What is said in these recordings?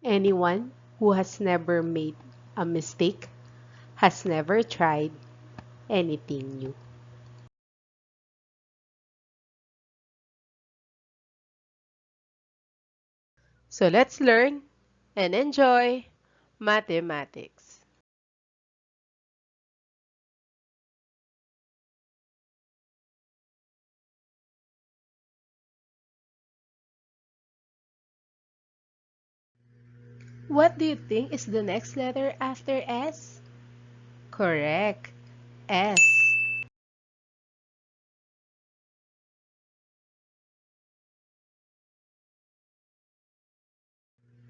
Anyone who has never made a mistake has never tried anything new. So let's learn and enjoy mathematics. What do you think is the next letter after S? Correct. S.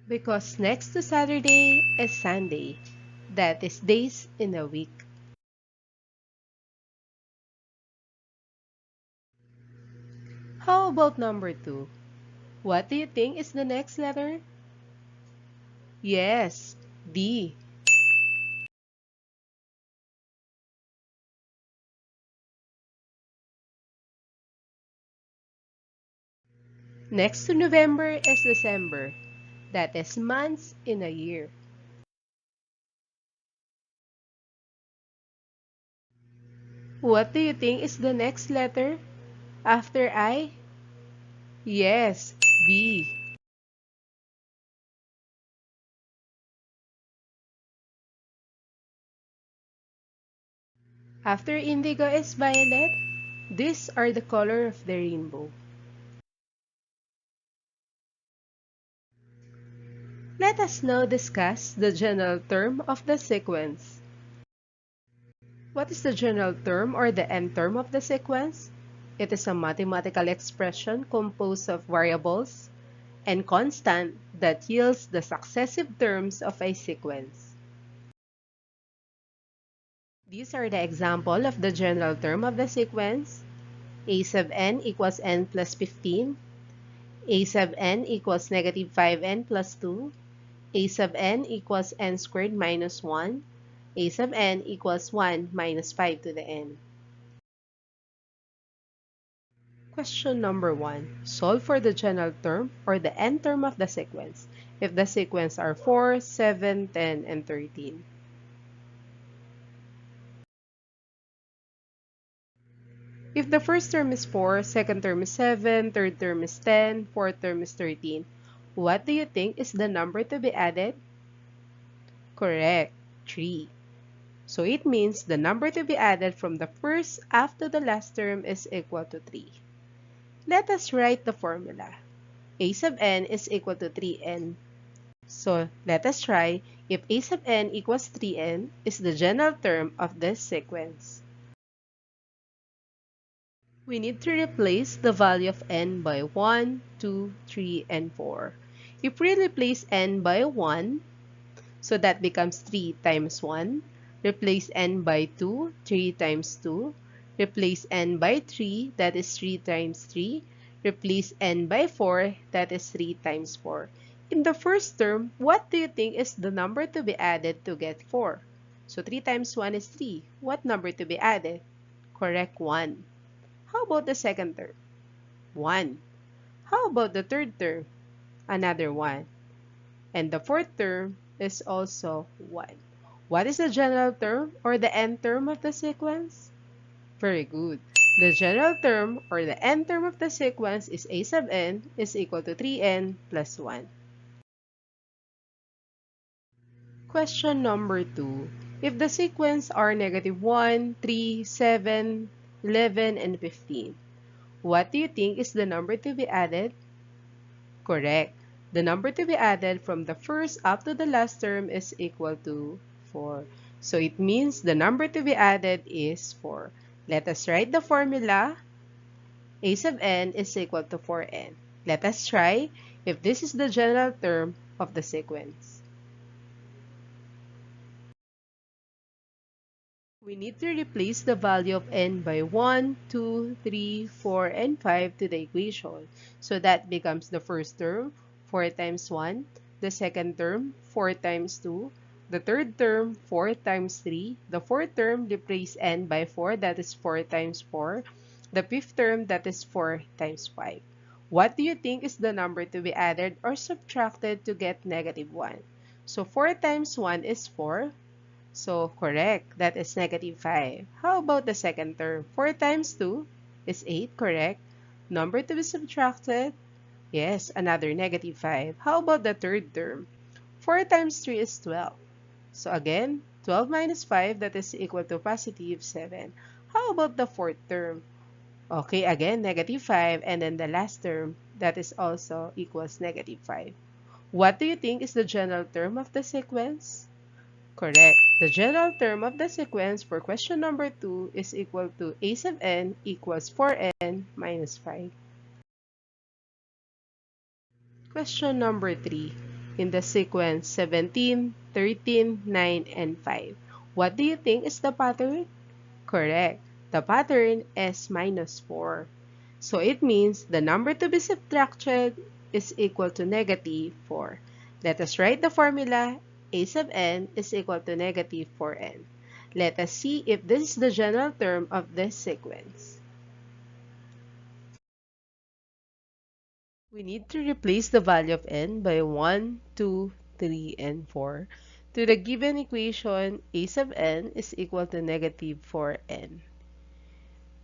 Because next to Saturday is Sunday. That is days in a week. How about number 2? What do you think is the next letter? Yes, D. Next to November is December. That is months in a year. What do you think is the next letter after I? Yes, B. After indigo is violet. These are the color of the rainbow. Let us now discuss the general term of the sequence. What is the general term or the end term of the sequence? It is a mathematical expression composed of variables and constant that yields the successive terms of a sequence. These are the example of the general term of the sequence. A sub n equals n plus 15. A sub n equals negative 5n plus 2. A sub n equals n squared minus 1. A sub n equals 1 minus 5 to the n. Question number 1. Solve for the general term or the end term of the sequence if the sequence are 4, 7, 10, and 13. If the first term is 4, second term is 7, third term is 10, fourth term is 13, what do you think is the number to be added? Correct, 3. So it means the number to be added from the first after the last term is equal to 3. Let us write the formula. A sub n is equal to 3n. So let us try if a sub n equals 3n is the general term of this sequence. We need to replace the value of n by 1, 2, 3, and 4. If we replace n by 1, so that becomes 3 times 1. Replace n by 2, 3 times 2. Replace n by 3, that is 3 times 3. Replace n by 4, that is 3 times 4. In the first term, what do you think is the number to be added to get 4? So 3 times 1 is 3. What number to be added? Correct, 1. How about the second term? 1. How about the third term? Another 1. And the fourth term is also 1. What is the general term or the end term of the sequence? Very good. The general term or the end term of the sequence is a sub n is equal to 3n plus 1. Question number 2. If the sequence are negative 1, 3, 7, 11, and 15, what do you think is the number to be added? Correct. The number to be added from the first up to the last term is equal to 4. So it means the number to be added is 4. Let us write the formula. A sub n is equal to 4n. Let us try if this is the general term of the sequence. We need to replace the value of n by 1, 2, 3, 4, and 5 to the equation. So that becomes the first term, 4 times 1. The second term, 4 times 2. The third term, 4 times 3. The fourth term, replace n by 4, that is 4 times 4. The fifth term, that is 4 times 5. What do you think is the number to be added or subtracted to get negative 1? So 4 times 1 is 4. So correct, that is negative 5. How about the second term? 4 times 2 is 8, correct? Number to be subtracted? Yes, another negative 5. How about the third term? 4 times 3 is 12. So again, 12 minus 5, that is equal to positive 7. How about the fourth term? Okay, again, negative 5. And then the last term, that is also equals negative 5. What do you think is the general term of the sequence? Correct. The general term of the sequence for question number 2 is equal to a sub n equals 4n minus 5. Question number 3. In the sequence 17, 13, 9, and 5, what do you think is the pattern? Correct. The pattern is minus 4. So it means the number to be subtracted is equal to negative 4. Let us write the formula. A sub n is equal to negative 4n. Let us see if this is the general term of this sequence. We need to replace the value of n by 1, 2, 3, and 4. To the given equation, a sub n is equal to negative 4n.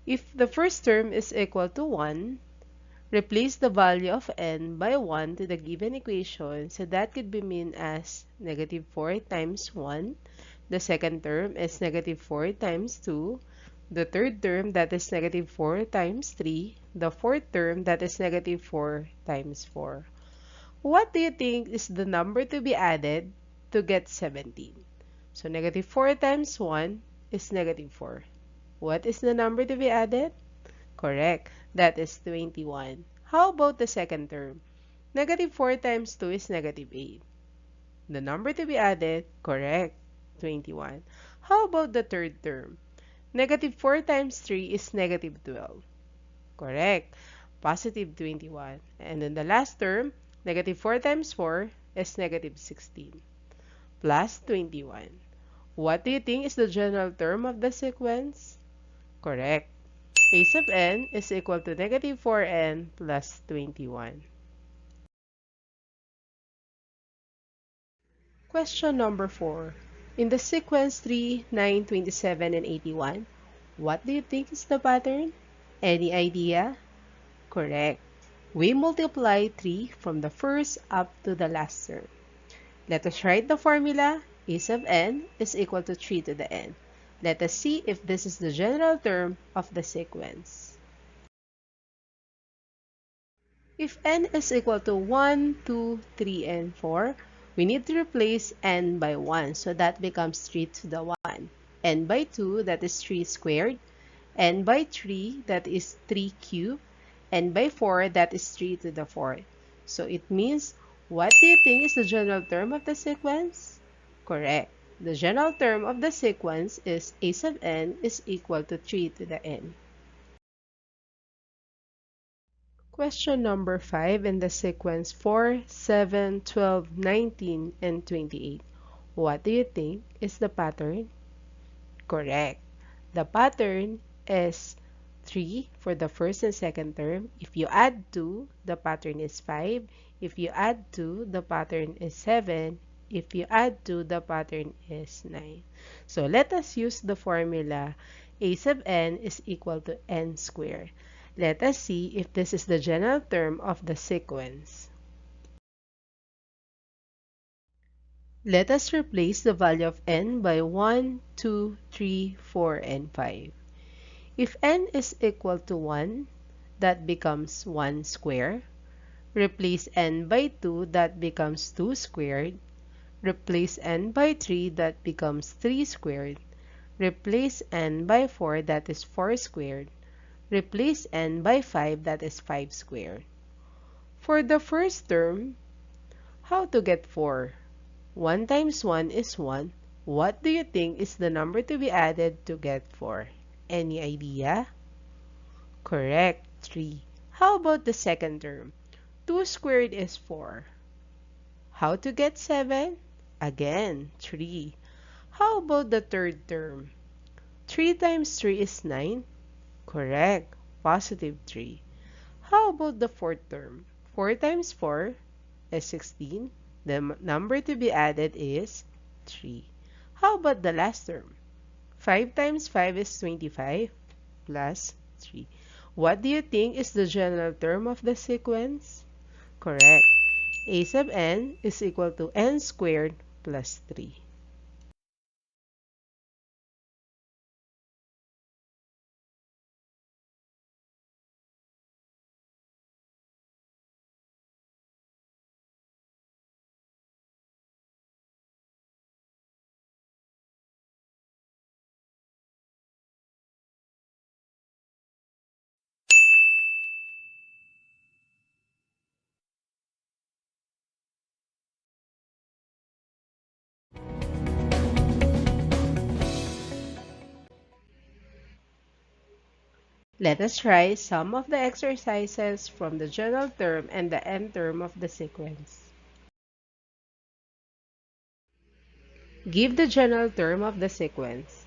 If the first term is equal to 1, replace the value of n by 1 to the given equation, so that could be mean as negative 4 times 1. The second term is negative 4 times 2. The third term, that is negative 4 times 3. The fourth term, that is negative 4 times 4. What do you think is the number to be added to get 17? So negative 4 times 1 is negative 4. What is the number to be added? Correct. That is 21. How about the second term? Negative 4 times 2 is negative 8. The number to be added? Correct. 21. How about the third term? Negative 4 times 3 is negative 12. Correct. Positive 21. And then the last term, negative 4 times 4 is negative 16. Plus 21. What do you think is the general term of the sequence? Correct. A sub n is equal to negative 4n plus 21. Question number 4. In the sequence 3, 9, 27, and 81, what do you think is the pattern? Any idea? Correct. We multiply 3 from the first up to the last term. Let us write the formula. A sub n is equal to 3 to the n. Let us see if this is the general term of the sequence. If n is equal to 1, 2, 3, and 4, we need to replace n by 1, so that becomes 3 to the 1. N by 2, that is 3 squared. N by 3, that is 3 cubed. N by 4, that is 3 to the 4th. So it means, what do you think is the general term of the sequence? Correct. The general term of the sequence is a sub n is equal to 3 to the n. Question number 5 in the sequence 4, 7, 12, 19, and 28. What do you think is the pattern? Correct. The pattern is 3 for the first and second term. If you add 2, the pattern is 5. If you add 2, the pattern is 7. If you add 2, the pattern is 9. So let us use the formula a sub n is equal to n squared. Let us see if this is the general term of the sequence. Let us replace the value of n by 1, 2, 3, 4, and 5. If n is equal to 1, that becomes 1 squared. Replace n by 2, that becomes 2 squared. Replace n by 3, that becomes 3 squared. Replace n by 4, that is 4 squared. Replace n by 5, that is 5 squared. For the first term, how to get 4? 1 times 1 is 1. What do you think is the number to be added to get 4? Any idea? Correct, 3. How about the second term? 2 squared is 4. How to get 7? Again, 3. How about the third term? 3 times 3 is 9. Correct, positive 3. How about the fourth term? 4 times 4 is 16. The number to be added is 3. How about the last term? 5 times 5 is 25 plus 3. What do you think is the general term of the sequence? Correct. A sub n is equal to n squared plus 3. Let us try some of the exercises from the general term and the end term of the sequence. Give the general term of the sequence.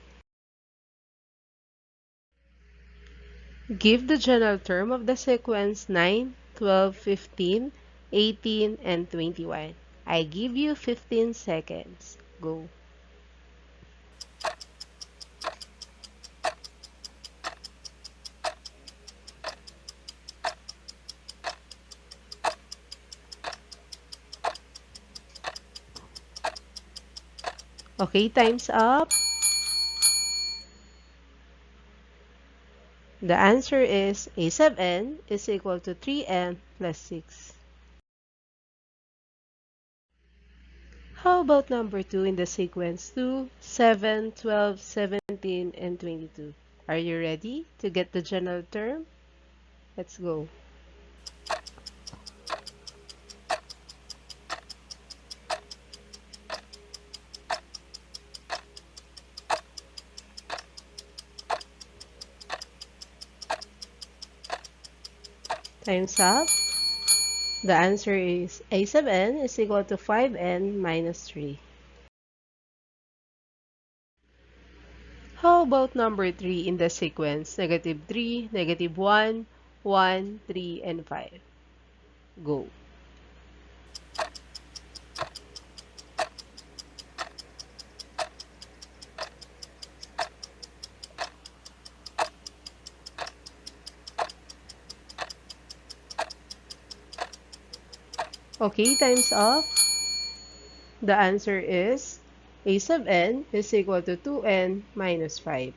Give the general term of the sequence 9, 12, 15, 18, and 21. I give you 15 seconds. Go. Okay, time's up. The answer is a sub n is equal to 3n plus 6. How about number 2 in the sequence 2, 7, 12, 17, and 22? Are you ready to get the general term? Let's go. Time's up. The answer is a sub n is equal to 5n minus 3. How about number 3 in the sequence negative 3, negative 1, 1, 3, and 5? Go. Okay, time's up. The answer is a sub n is equal to 2n minus 5.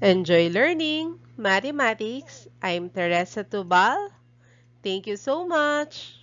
Enjoy learning mathematics. I'm Teresa Tubal. Thank you so much.